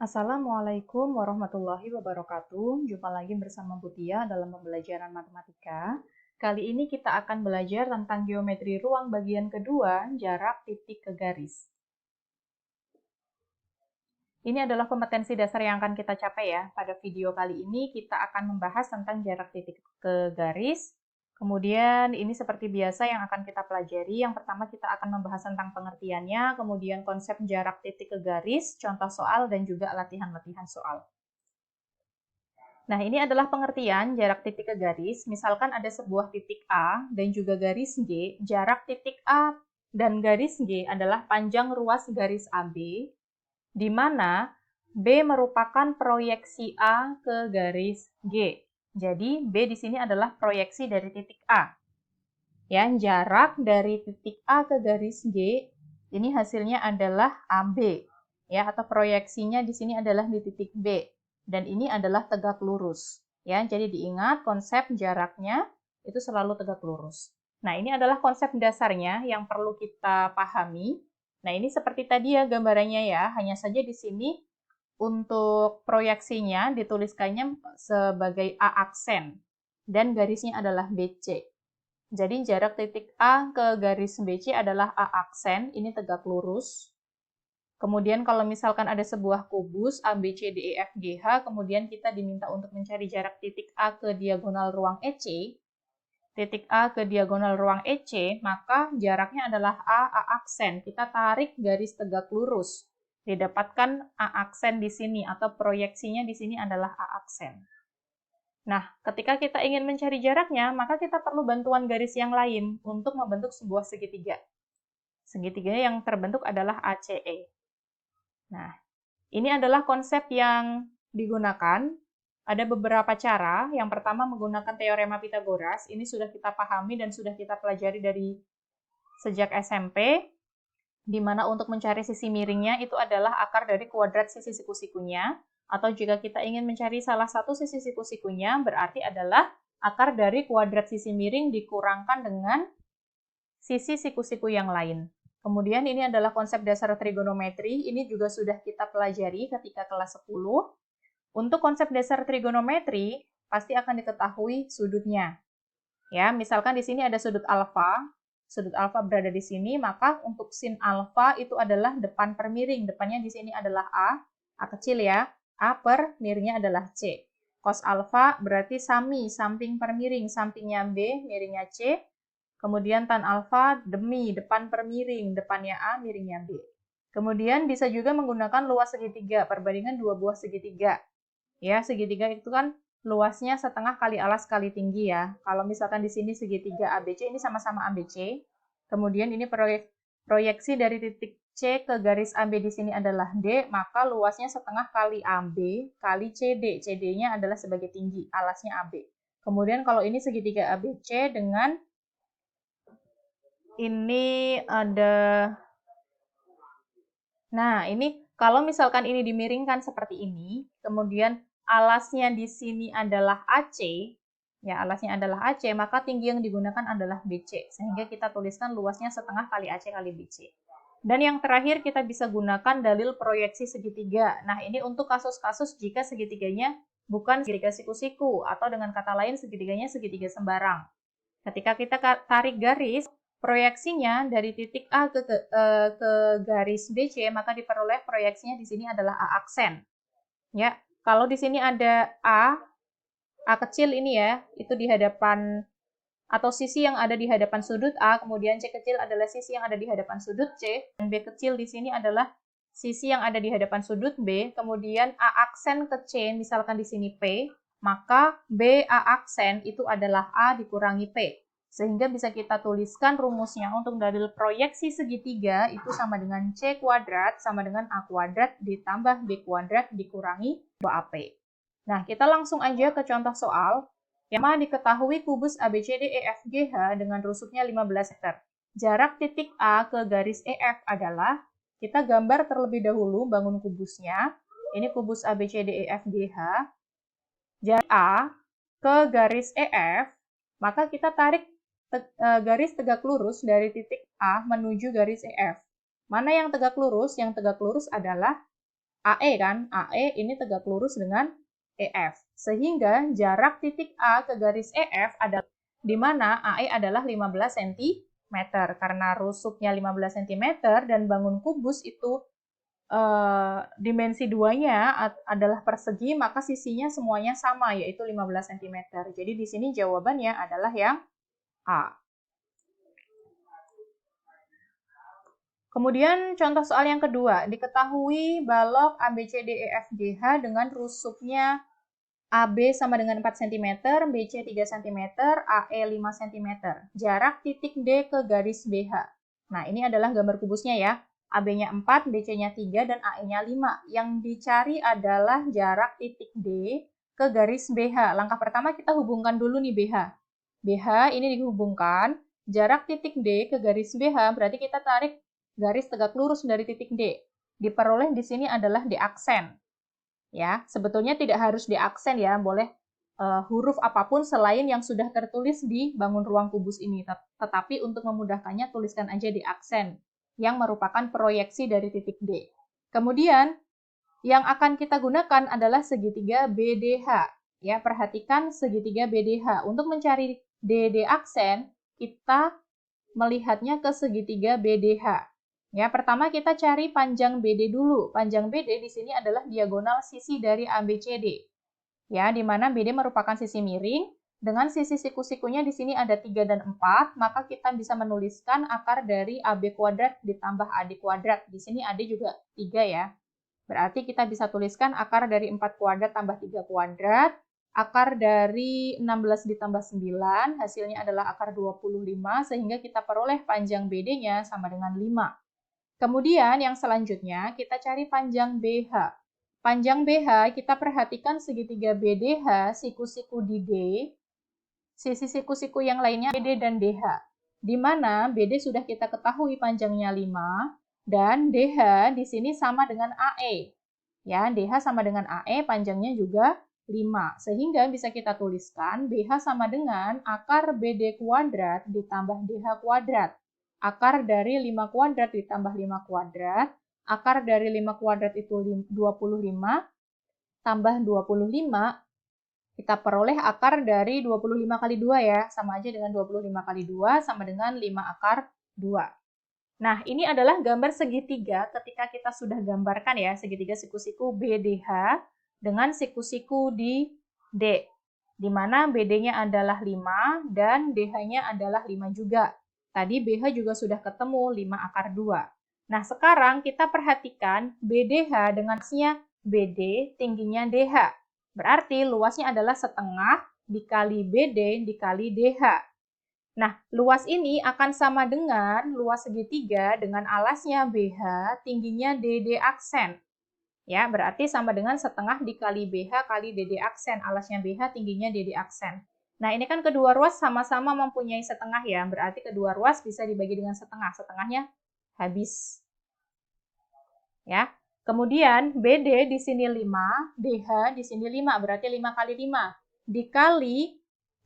Assalamualaikum warahmatullahi wabarakatuh. Jumpa lagi bersama Butia dalam pembelajaran matematika. Kali ini kita akan belajar tentang geometri ruang bagian kedua, jarak titik ke garis. Ini adalah kompetensi dasar yang akan kita capai ya. Pada video kali ini kita akan membahas tentang jarak titik ke garis. Kemudian ini seperti biasa yang akan kita pelajari. Yang pertama kita akan membahas tentang pengertiannya, kemudian konsep jarak titik ke garis, contoh soal, dan juga latihan-latihan soal. Nah, ini adalah pengertian jarak titik ke garis. Misalkan ada sebuah titik A dan juga garis G. Jarak titik A dan garis G adalah panjang ruas garis AB, di mana B merupakan proyeksi A ke garis G. Jadi, B di sini adalah proyeksi dari titik A. Ya, jarak dari titik A ke garis G, ini hasilnya adalah AB. Ya, atau proyeksinya di sini adalah di titik B. Dan ini adalah tegak lurus. Ya, jadi diingat konsep jaraknya itu selalu tegak lurus. Nah, ini adalah konsep dasarnya yang perlu kita pahami. Nah, ini seperti tadi ya gambarannya ya, hanya saja di sini untuk proyeksinya dituliskannya sebagai A aksen dan garisnya adalah BC. Jadi jarak titik A ke garis BC adalah A aksen, ini tegak lurus. Kemudian kalau misalkan ada sebuah kubus A, B, C, D, E, F, G, H, kemudian kita diminta untuk mencari jarak titik A ke diagonal ruang EC, titik A ke diagonal ruang EC, maka jaraknya adalah A aksen. Kita tarik garis tegak lurus. Didapatkan A aksen di sini atau proyeksinya di sini adalah A aksen. Nah, ketika kita ingin mencari jaraknya, maka kita perlu bantuan garis yang lain untuk membentuk sebuah segitiga. Segitiga yang terbentuk adalah ACE. Nah, ini adalah konsep yang digunakan. Ada beberapa cara. Yang pertama menggunakan teorema Pythagoras. Ini sudah kita pahami dan sudah kita pelajari dari sejak SMP, di mana untuk mencari sisi miringnya itu adalah akar dari kuadrat sisi siku-sikunya. Atau jika kita ingin mencari salah satu sisi siku-sikunya, berarti adalah akar dari kuadrat sisi miring dikurangkan dengan sisi siku-siku yang lain. Kemudian ini adalah konsep dasar trigonometri, ini juga sudah kita pelajari ketika kelas 10. Untuk konsep dasar trigonometri, pasti akan diketahui sudutnya. Ya, misalkan di sini ada sudut alfa berada di sini, maka untuk sin alfa itu adalah depan per miring. Depannya di sini adalah A kecil ya, A per miringnya adalah C. Cos alfa berarti sami, samping per miring, sampingnya B, miringnya C. Kemudian tan alfa demi, depan per miring, depannya A, miringnya B. Kemudian bisa juga menggunakan luas segitiga, perbandingan dua buah segitiga. Ya, segitiga itu kan luasnya setengah kali alas kali tinggi ya. Kalau misalkan di sini segitiga ABC, ini sama-sama ABC. Kemudian ini proyeksi dari titik C ke garis AB di sini adalah D, maka luasnya setengah kali AB kali CD. CD-nya adalah sebagai tinggi, alasnya AB. Kemudian kalau ini segitiga ABC dengan ini ada, nah ini kalau misalkan ini dimiringkan seperti ini, kemudian alasnya di sini adalah AC, ya alasnya adalah AC, maka tinggi yang digunakan adalah BC, sehingga kita tuliskan luasnya setengah kali AC kali BC. Dan yang terakhir kita bisa gunakan dalil proyeksi segitiga. Nah ini untuk kasus-kasus jika segitiganya bukan segitiga siku-siku, atau dengan kata lain segitiganya segitiga sembarang. Ketika kita tarik garis, proyeksinya dari titik A ke garis BC, maka diperoleh proyeksinya di sini adalah A aksen. Ya, kalau di sini ada A kecil ini ya, itu di hadapan atau sisi yang ada di hadapan sudut A, kemudian C kecil adalah sisi yang ada di hadapan sudut C, dan B kecil di sini adalah sisi yang ada di hadapan sudut B, kemudian A aksen ke C, misalkan di sini P, maka B A aksen itu adalah A dikurangi P. Sehingga bisa kita tuliskan rumusnya untuk dalil proyeksi segitiga itu sama dengan C kuadrat sama dengan A kuadrat ditambah B kuadrat dikurangi 2AP. Nah, kita langsung aja ke contoh soal. Yang mana diketahui kubus ABCDEFGH dengan rusuknya 15 meter. Jarak titik A ke garis EF adalah, kita gambar terlebih dahulu bangun kubusnya. Ini kubus ABCDEFGH. Jarak A ke garis EF, maka kita tarik garis tegak lurus dari titik A menuju garis EF. Mana yang tegak lurus? Yang tegak lurus adalah AE kan, AE ini tegak lurus dengan EF. Sehingga jarak titik A ke garis EF adalah di mana AE adalah 15 cm. Karena rusuknya 15 cm dan bangun kubus itu dimensi 2-nya adalah persegi, maka sisinya semuanya sama, yaitu 15 cm. Jadi di sini jawabannya adalah yang A. Kemudian contoh soal yang kedua, diketahui balok ABCDEFGH dengan rusuknya AB sama dengan 4 cm, BC 3 cm, AE 5 cm. Jarak titik D ke garis BH. Nah, ini adalah gambar kubusnya ya. AB-nya 4, BC-nya 3, dan AE-nya 5. Yang dicari adalah jarak titik D ke garis BH. Langkah pertama kita hubungkan dulu nih BH. BH ini dihubungkan, jarak titik D ke garis BH, berarti kita tarik garis tegak lurus dari titik D. Diperoleh di sini adalah D aksen. Ya, sebetulnya tidak harus D aksen ya, boleh huruf apapun selain yang sudah tertulis di bangun ruang kubus ini. Tetapi untuk memudahkannya tuliskan aja D aksen yang merupakan proyeksi dari titik D. Kemudian yang akan kita gunakan adalah segitiga BDH. Ya, perhatikan segitiga BDH. Untuk mencari DD aksen, kita melihatnya ke segitiga BDH. Ya, pertama kita cari panjang BD dulu. Panjang BD di sini adalah diagonal sisi dari ABCD. Ya, di mana BD merupakan sisi miring, dengan sisi siku-sikunya di sini ada 3 dan 4, maka kita bisa menuliskan akar dari AB kuadrat ditambah AD kuadrat. Di sini AD juga 3 ya. Berarti kita bisa tuliskan akar dari 4 kuadrat tambah 3 kuadrat, akar dari 16 ditambah 9, hasilnya adalah akar 25, sehingga kita peroleh panjang BD-nya sama dengan 5. Kemudian yang selanjutnya kita cari panjang BH. Panjang BH kita perhatikan segitiga BDH, siku-siku di D, sisi siku-siku yang lainnya BD dan DH. Di mana BD sudah kita ketahui panjangnya 5 dan DH di sini sama dengan AE. Ya, DH sama dengan AE, panjangnya juga 5. Sehingga bisa kita tuliskan BH sama dengan akar BD kuadrat ditambah DH kuadrat. Akar dari 5 kuadrat ditambah 5 kuadrat, akar dari 5 kuadrat itu 25, tambah 25, kita peroleh akar dari 25 kali 2 ya, sama aja dengan 25 kali 2, sama dengan 5 akar 2. Nah, ini adalah gambar segitiga ketika kita sudah gambarkan ya, segitiga siku-siku BDH dengan siku-siku di D, di mana BD-nya adalah 5 dan DH-nya adalah 5 juga. Tadi BH juga sudah ketemu 5 akar 2. Nah, sekarang kita perhatikan BDH dengan luasnya BD, tingginya DH. Berarti luasnya adalah setengah dikali BD dikali DH. Nah, luas ini akan sama dengan luas segitiga dengan alasnya BH, tingginya DD aksen. Ya, berarti sama dengan setengah dikali BH kali DD aksen. Alasnya BH, tingginya DD aksen. Nah, ini kan kedua ruas sama-sama mempunyai setengah ya, berarti kedua ruas bisa dibagi dengan setengah. Setengahnya habis. Ya. Kemudian BD di sini 5, DH di sini 5, berarti 5 kali 5. Dikali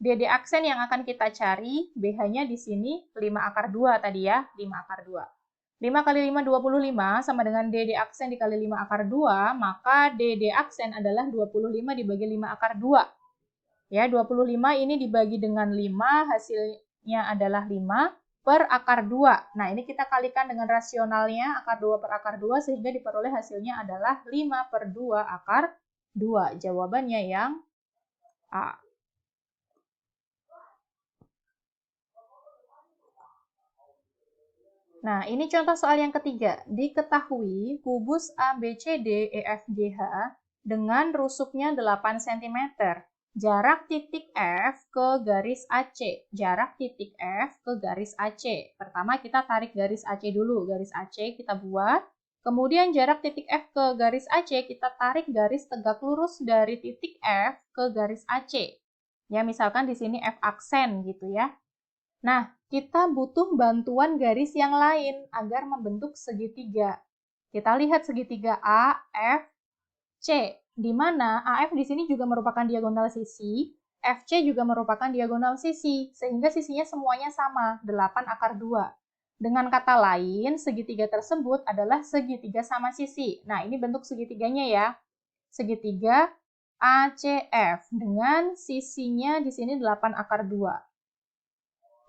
DD aksen yang akan kita cari, BH-nya di sini 5 akar 2 tadi ya, 5 akar 2. 5 kali 5, 25, sama dengan DD aksen dikali 5 akar 2, maka DD aksen adalah 25 dibagi 5 akar 2. Ya, 25 ini dibagi dengan 5, hasilnya adalah 5 per akar 2. Nah, ini kita kalikan dengan rasionalnya, akar 2 per akar 2, sehingga diperoleh hasilnya adalah 5 per 2 akar 2. Jawabannya yang A. Nah, ini contoh soal yang ketiga. Diketahui kubus ABCDEFGH dengan rusuknya 8 cm. Jarak titik F ke garis AC. Jarak titik F ke garis AC. Pertama kita tarik garis AC dulu. Garis AC kita buat. Kemudian jarak titik F ke garis AC, kita tarik garis tegak lurus dari titik F ke garis AC. Ya, misalkan di sini F aksen gitu ya. Nah, kita butuh bantuan garis yang lain agar membentuk segitiga. Kita lihat segitiga A, F, C, di mana AF di sini juga merupakan diagonal sisi, FC juga merupakan diagonal sisi, sehingga sisinya semuanya sama, 8 akar 2. Dengan kata lain, segitiga tersebut adalah segitiga sama sisi. Nah, ini bentuk segitiganya ya. Segitiga ACF dengan sisinya di sini 8/2.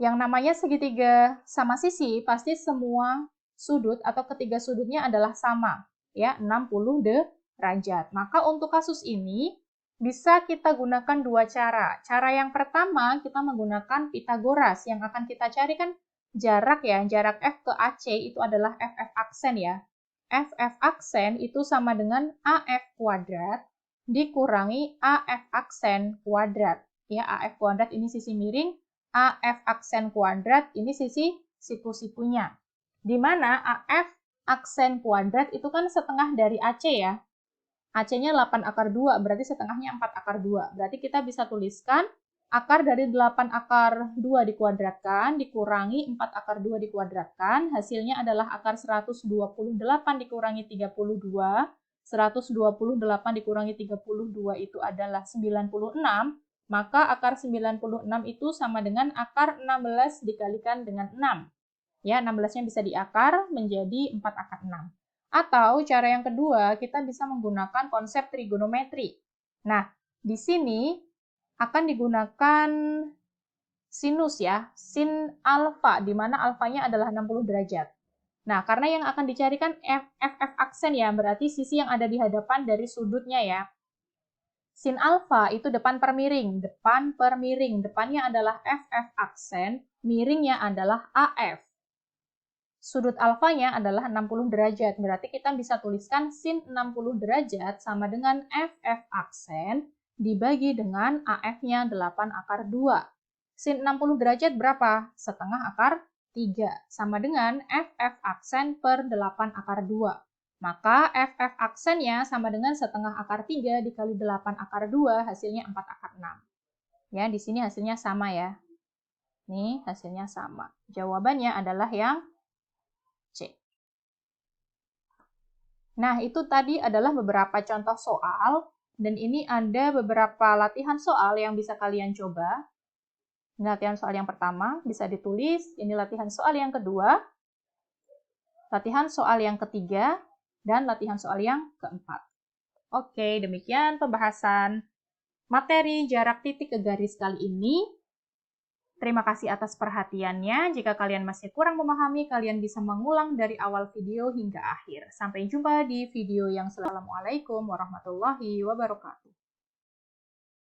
Yang namanya segitiga sama sisi, pasti semua sudut atau ketiga sudutnya adalah sama, ya, 60 derajat. Maka untuk kasus ini, bisa kita gunakan dua cara. Cara yang pertama, kita menggunakan Pitagoras. Yang akan kita cari kan jarak ya, jarak F ke AC itu adalah FF aksen ya. FF aksen itu sama dengan AF kuadrat dikurangi AF aksen kuadrat. Ya, AF kuadrat ini sisi miring, AF aksen kuadrat ini sisi siku-sikunya. Di mana AF aksen kuadrat itu kan setengah dari AC ya. AC-nya 8/2, berarti setengahnya 4/2. Berarti kita bisa tuliskan akar dari 8/2 dikuadratkan, dikurangi 4/2 dikuadratkan, hasilnya adalah akar 128 dikurangi 32, 128 dikurangi 32 itu adalah 96, maka akar 96 itu sama dengan akar 16 dikalikan dengan 6. Ya, 16-nya bisa diakar menjadi 4/6. Atau cara yang kedua, kita bisa menggunakan konsep trigonometri. Nah, di sini akan digunakan sinus ya, sin alfa, di mana alfanya adalah 60 derajat. Nah, karena yang akan dicarikan FF aksen ya, berarti sisi yang ada di hadapan dari sudutnya ya. Sin alfa itu depan per miring, depannya adalah FF aksen, miringnya adalah AF. Sudut alfanya adalah 60 derajat, berarti kita bisa tuliskan sin 60 derajat sama dengan FF aksen dibagi dengan AF-nya 8/2. Sin 60 derajat berapa? Setengah akar 3, sama dengan FF aksen per 8/2. Maka FF aksennya sama dengan setengah akar 3 dikali 8/2, hasilnya 4/6. Ya, di sini hasilnya sama ya. Nih, hasilnya sama. Jawabannya adalah yang C. Nah, itu tadi adalah beberapa contoh soal, dan ini ada beberapa latihan soal yang bisa kalian coba. Ini latihan soal yang pertama, bisa ditulis. Ini latihan soal yang kedua, latihan soal yang ketiga, dan latihan soal yang keempat. Oke, demikian pembahasan materi jarak titik ke garis kali ini. Terima kasih atas perhatiannya. Jika kalian masih kurang memahami, kalian bisa mengulang dari awal video hingga akhir. Sampai jumpa di video yang selanjutnya. Assalamualaikum warahmatullahi wabarakatuh.